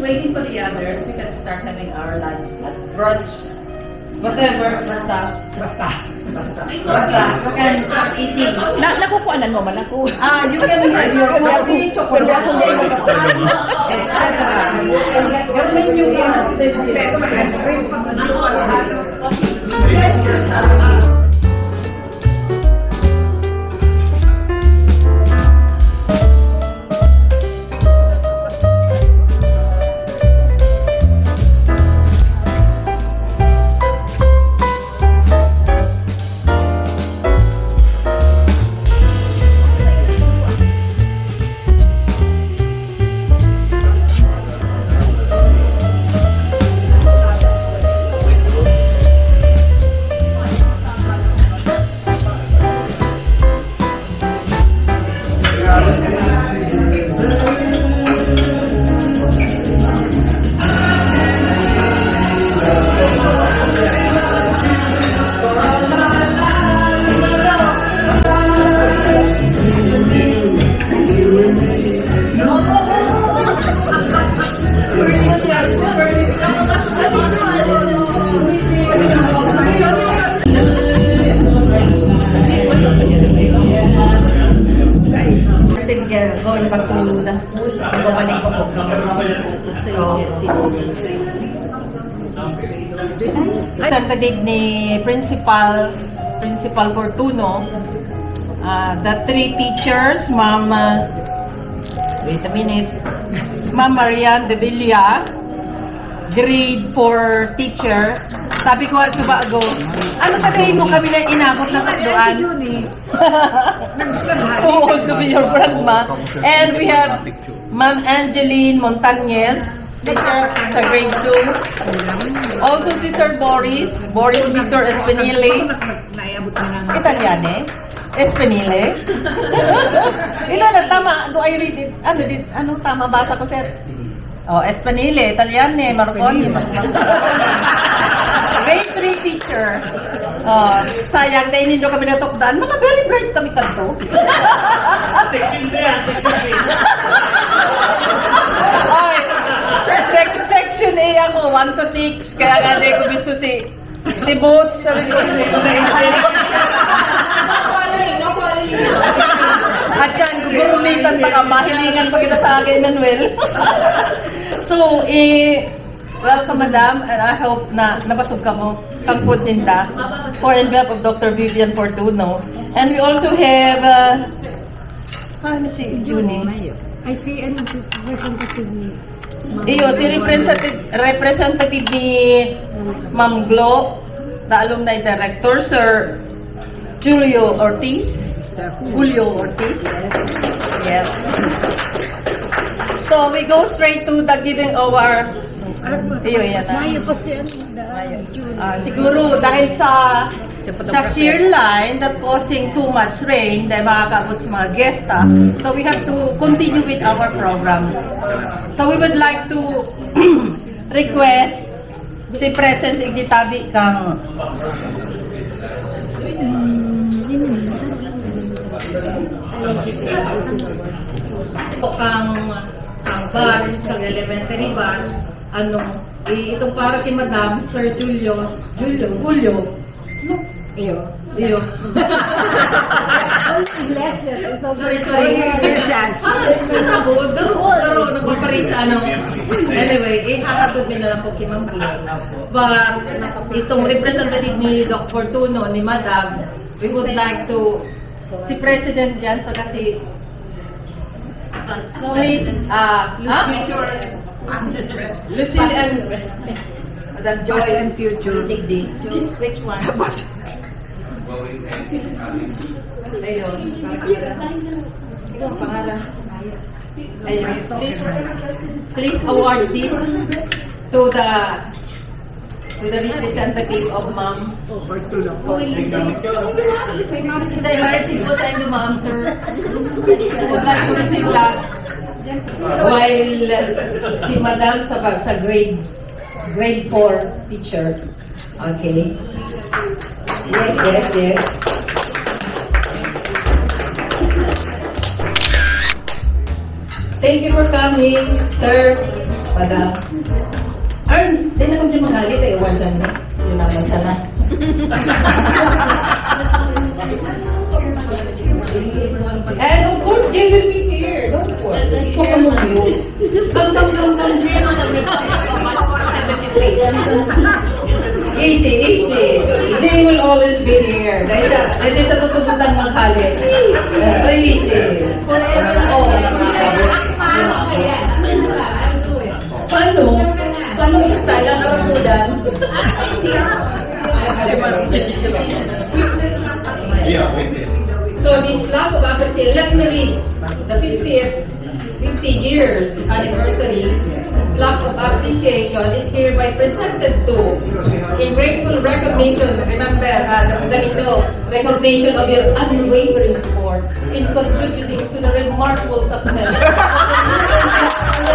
waiting for the others, we can start having our lunch, brunch, whatever, basta. We can start eating. Nakukuanan mo man ako. You can have your coffee, chocolate, etc. Your menu is ice cream. Going back to the school, bumalik ko po. Representative ni Principal Fortuno, the three teachers, Ma'am, wait a minute, Ma'am Marian de Villa, grade 4 teacher. Sabi ko sa bago, ano tagayin mo kami na inabot na tatluan? Too old to be your grandma. And we have Ma'am Angeline Montañez, teacher sa grade 2. Also si Sir Boris Victor Espinile. Italiane? Espinile? Ito na, tama. Do I read it? Ano tama? Basa ko, sir? Oh, Espinile, Italiane, Marconi. Grade 3 teacher. Sayang, dahil hindi kami natukdan. Mga very bright kami kanto. Section 3 yan, Section A ako, 1 to 6. Kaya nga hindi ko gusto si Boots. Sabi ko, at yan, gugurumitan pa ka, mahilingan pa kita sa akin, Manuel. So, welcome, Madam, and I hope na nabasog ka mo ang food tinda for in behalf of Dr. Vivian Fortuno. And we also have, ano si Junie? I see, representative ni Iyo, si representative ni Ma'am Glo, the alumni director, Sir Julio Ortiz. Yes. So we go straight to the giving our. Iyo, yan na. Siguro dahil sa shear line that causing too much rain dahil makakaabot sa mga gesta, so we have to continue with our program. So we would like to request si Presence Igditabi kang kang batch, kang elementary batch, itong para kay Madam Sir Julio. Iyo. Sorry. Garo, nagpaparisa, Anyway, ihatagod mi na lang po kay Ma'am Bulo. But, itong representative ni Dr. Fortuno, ni Madam, we would like to, si President dyan, so kasi, please, Lucille and Madam Joy and Future. Which one? Ayun. Ito ang pangalan. Ayun. Please award this to the representative of Ma'am Fortuno. Sa emergency po sa inyo, Ma'am, sir. So, that to receive last while si Madam sa grade 4 teacher. Okay. Yes. Thank you for coming, sir. Madam. Arn, di na kami dyan maghalit ay awardan mo. Yun naman sana. And of course, Jay will be here. Don't worry. Huwag ka mong views. Come. Easy. Jay will always be here. Dahil sa tutubutan maghalit. Easy. Oh. Paano yung style ang karamudan? So this plaque of appreciation, let me read the 50 years anniversary plaque of appreciation is hereby presented to in grateful recognition. Remember, ganito, recognition of your unwavering support in contributing to the remarkable success of the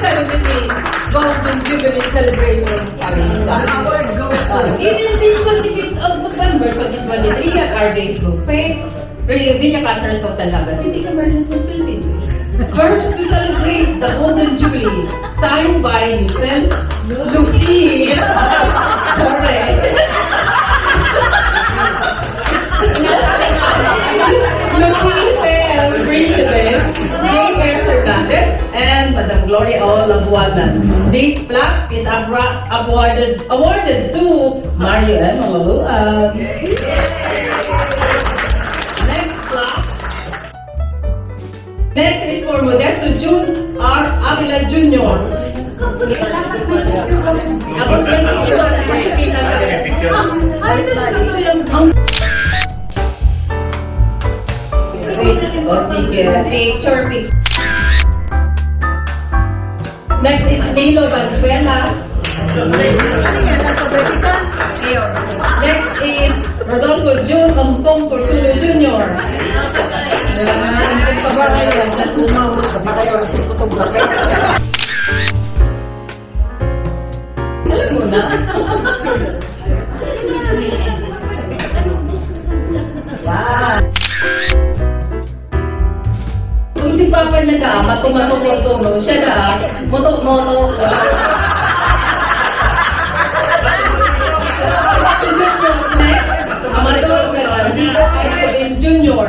1973 Golden Jubilee Celebration Pag-isa. Even this 25th of November 2023 at our Facebook page, Villa Casters Hotel Lagas, hindi ka meron sa Philippines. First to celebrate the Golden Jubilee, signed by yourself, Lucy. Sorry. Lucy P.L. Principe, J.S. Hernandez, and Madam Gloria O. Labuanan. This plaque is awarded to Mario M. Malaluan. Next is for Modesto June R. Avila Jr. Tapos may picture. Ay, ito sa sato yung... O sige, picture. Next is Nilo Valenzuela. Next is Rodolfo June Ompong Fortuno Jr. Alam mo na. Wow. Kung si Papa niya na, matumato-moto, siya na, moto-moto. Si Junior next, Amador Ferrandigo Alcoben Jr.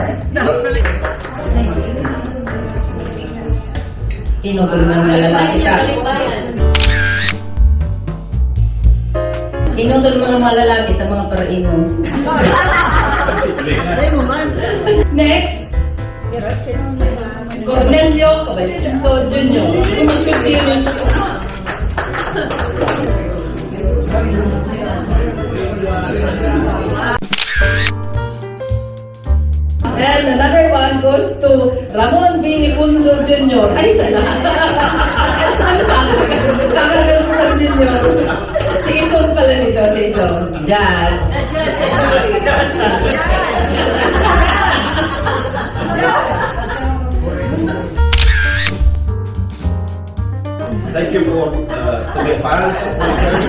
Inutulungan mo na lalaki ka. Inutulungan mo na lalaki ka, mga parainom. Next, Cornelio Cabalito Jr. Kumiswerte yun. And another one goes to Ramon B. Pundo Jr. Ay, isa lahat. Ano Kakagal Jr. Si Ison pala nito, si Ison. Jazz. Thank you for to my parents, supporters.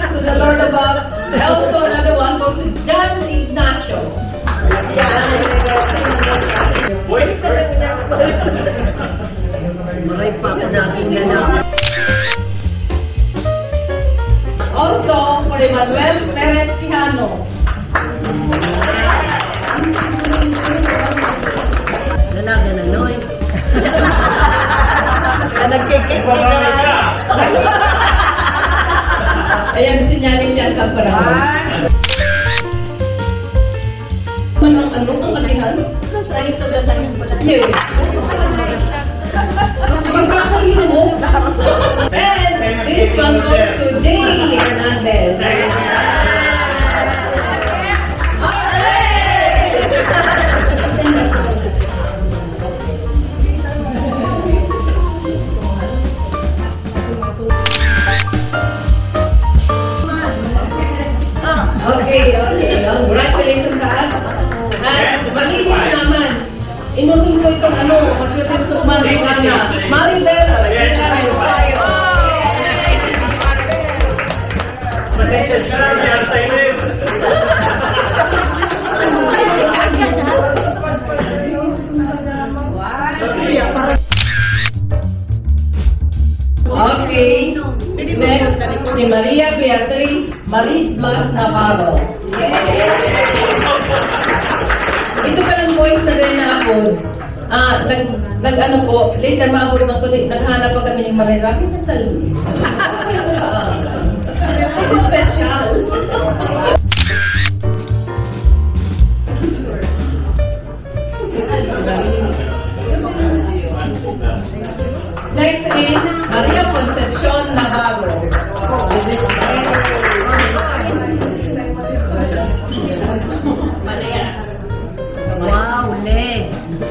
To the Lord above. Also another one goes to John Ignacio. Also for Emmanuel Perez Quijano. Dalaga na noy. Nagkikik na. Ayan, sinyalis yan ka para mo. Ano ang katihan? Sa Instagram tayo pala. Yes. Magpapalin mo. And this one goes to Jay Hernandez. Okay. Congratulations, guys. At malinis naman. Inutin ko itong maswerte sa umano. Maribel, Aragila, Inspire. Pasensya ka lang, Navarro. Ito pa ng voice na rin na ako. Nag-ano po, later maabot ng tuloy, naghanap pa kami ng mariraki na sa Louis. Special. Next is Maria Concepcion Navarro. Wow, legs.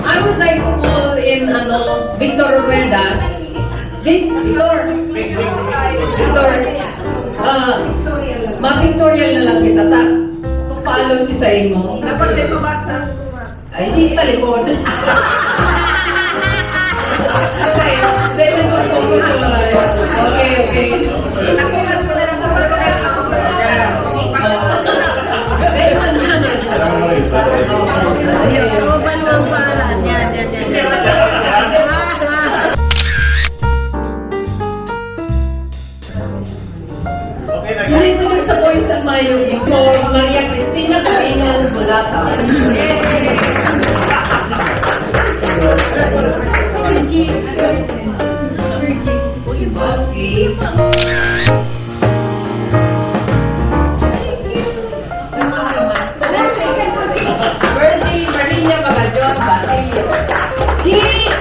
I would like to call in Victor Ruedas. Victor, ma-Victorial na lang kita ta. Follow si Sain mo. Dapat din mabasa. Ay, di talikod. Okay, pwede mag-focus sa maraya. Okay, okay. Nakuha ko na lang sa pagkakasama. Roban mo ang paran. Yan. Hindi naman sa voice ang mayo for Maria Cristina Kalingal Bulata. Okay. Virgie Marina Magajon Basilio. GIM,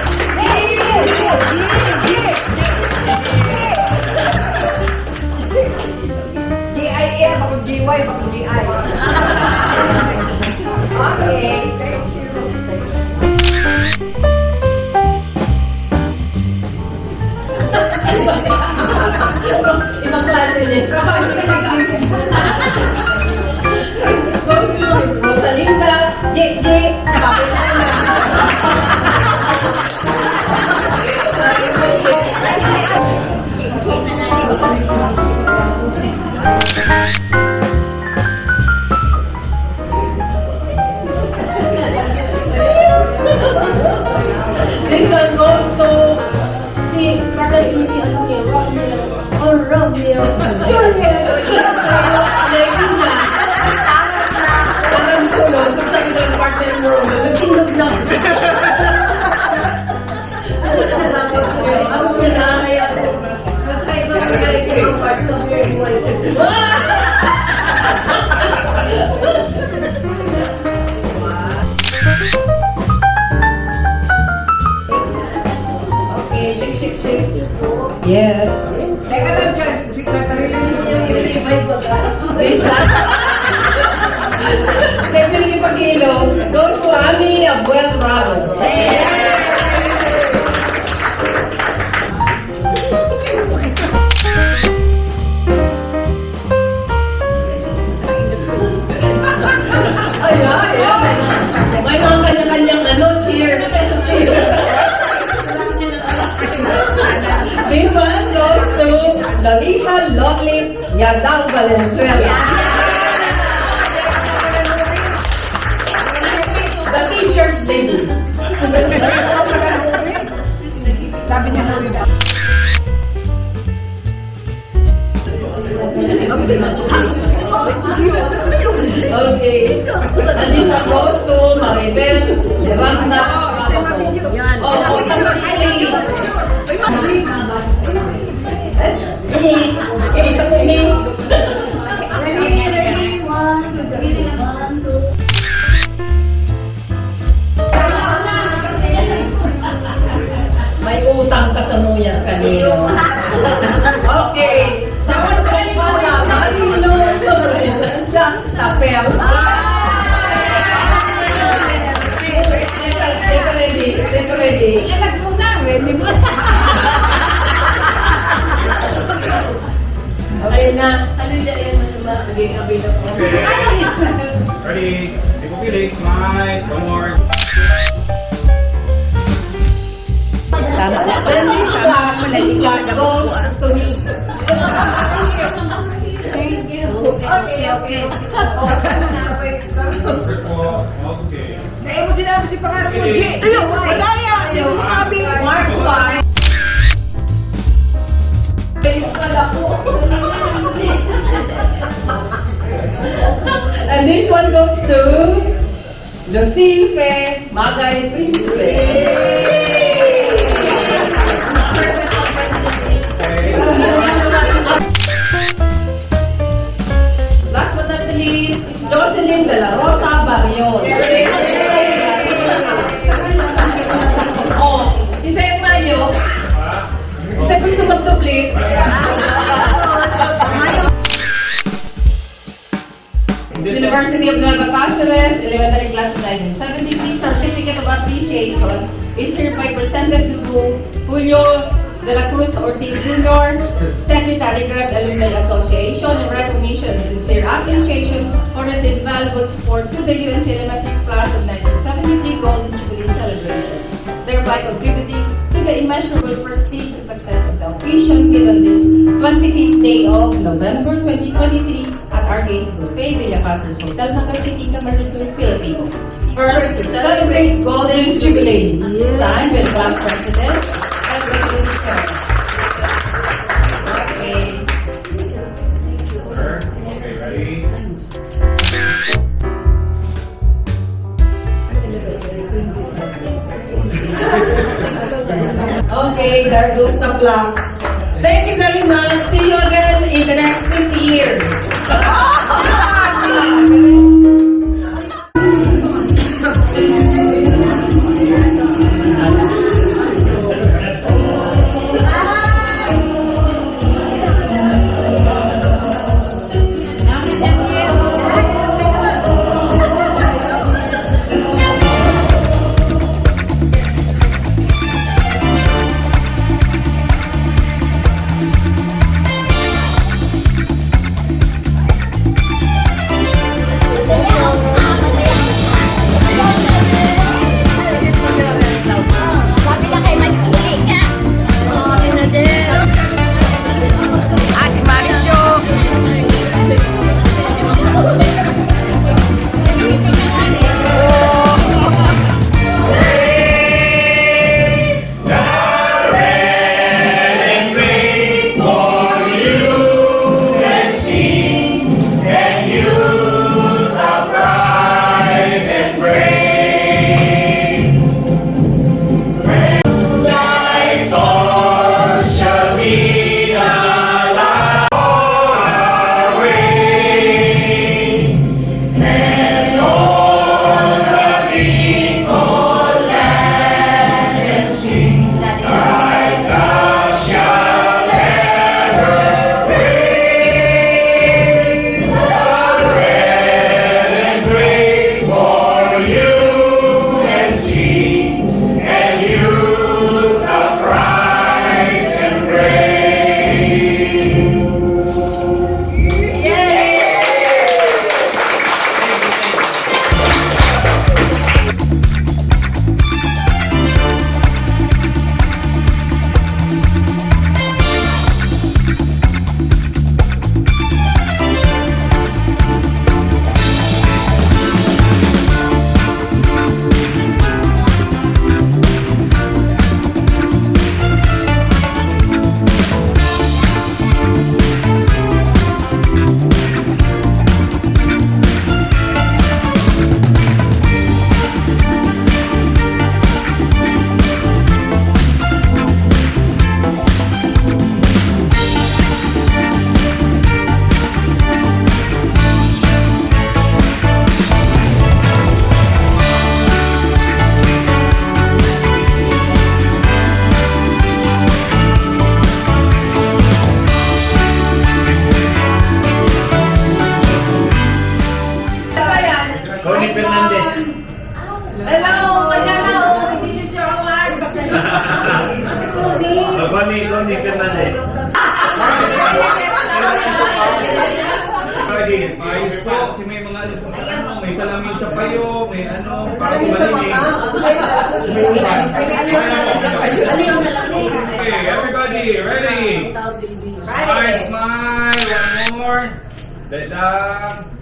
ako GY, ako GI. Okay. Ibang klase din. Rosalinda, Capilana. This one goes to si Romeo Junior. Laguna. Alam ko, no, gusto ko ng partner mo. Nag-inog na. Ang pinakay ako. Magkaiba ka guys sa yung parts of your buhay. Okay, shake. Yes. Teka lang dyan. Secretary lang siya. Bisa. Pwede rin ipag-ilo. Goes to Ami Abuel Ramos. Ayan. May mga kanya-kanyang cheers. This one goes to Lolita Lollit Yardao Valenzuela. The t-shirt lady. Sabi niya na rin. Okay. And this one goes to Maribel Geranda. Oh, sa Maribel. Ini sa kuning. May utang ka sa muya kanino. Okay. Sa mga pala, Marino, Florencia, Tapel. Stay ready. Okay na. Ready? Take a few legs, smile, one more. Then this plaque goes to me. Okay. Eh, mo sinabi si pangarap mo, G. Ayun, madaya. Yung sabi, March 5. And this one goes to Lucife Magay Principe. Last but not the least, Jocelyn de la Rosa Barrion. Oh, si Sayo Mayo, isa gusto mag-duplicate. University of Nueva Cáceres, elementary class of 1973, Certificate of Appreciation is hereby presented to Julio de la Cruz Ortiz Jr., Secretary, Grant Alumni Association, in recognition and sincere appreciation for his invaluable support to the UNC elementary class of 1973 Golden Jubilee celebration, thereby contributing to the immeasurable prestige and success of the occasion given this 25th day of November 2023 at our Gays Buffet, Villacasas Hotel, Naga City, Camarines Sur, Philippines. First, to celebrate Golden Jubilee. Signed by the class president and the producer. Okay. Okay, ready? Okay, there goes the plaque. Thank you very much. See you again in the next 50 years. Connie Fernandez. Ayos po, kasi may mga alam po sa tanong. may salamin sa payo, may ano, para kumalinig. Okay, everybody, ready? Smile, smile, one more. Dada.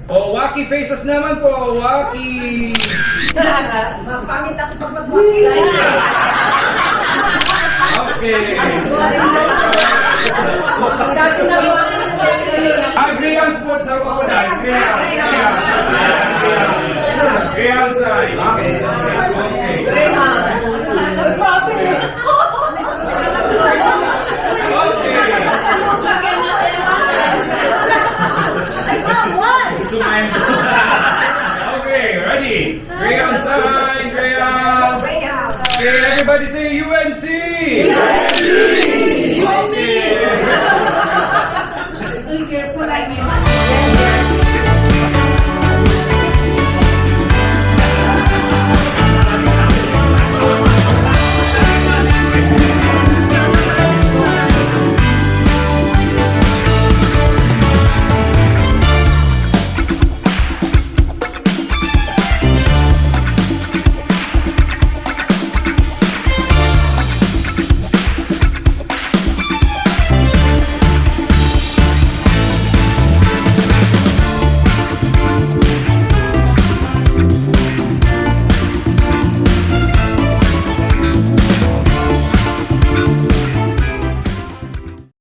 Oh, wacky faces naman po, wacky. Mapangit ako pag mag-walkie. Okay. Greyhounds po sa ako na. Greyhounds ay. Okay. Sumayin. Okay, ready? Greyhounds sign, Greyhounds. Okay, everybody say UNC.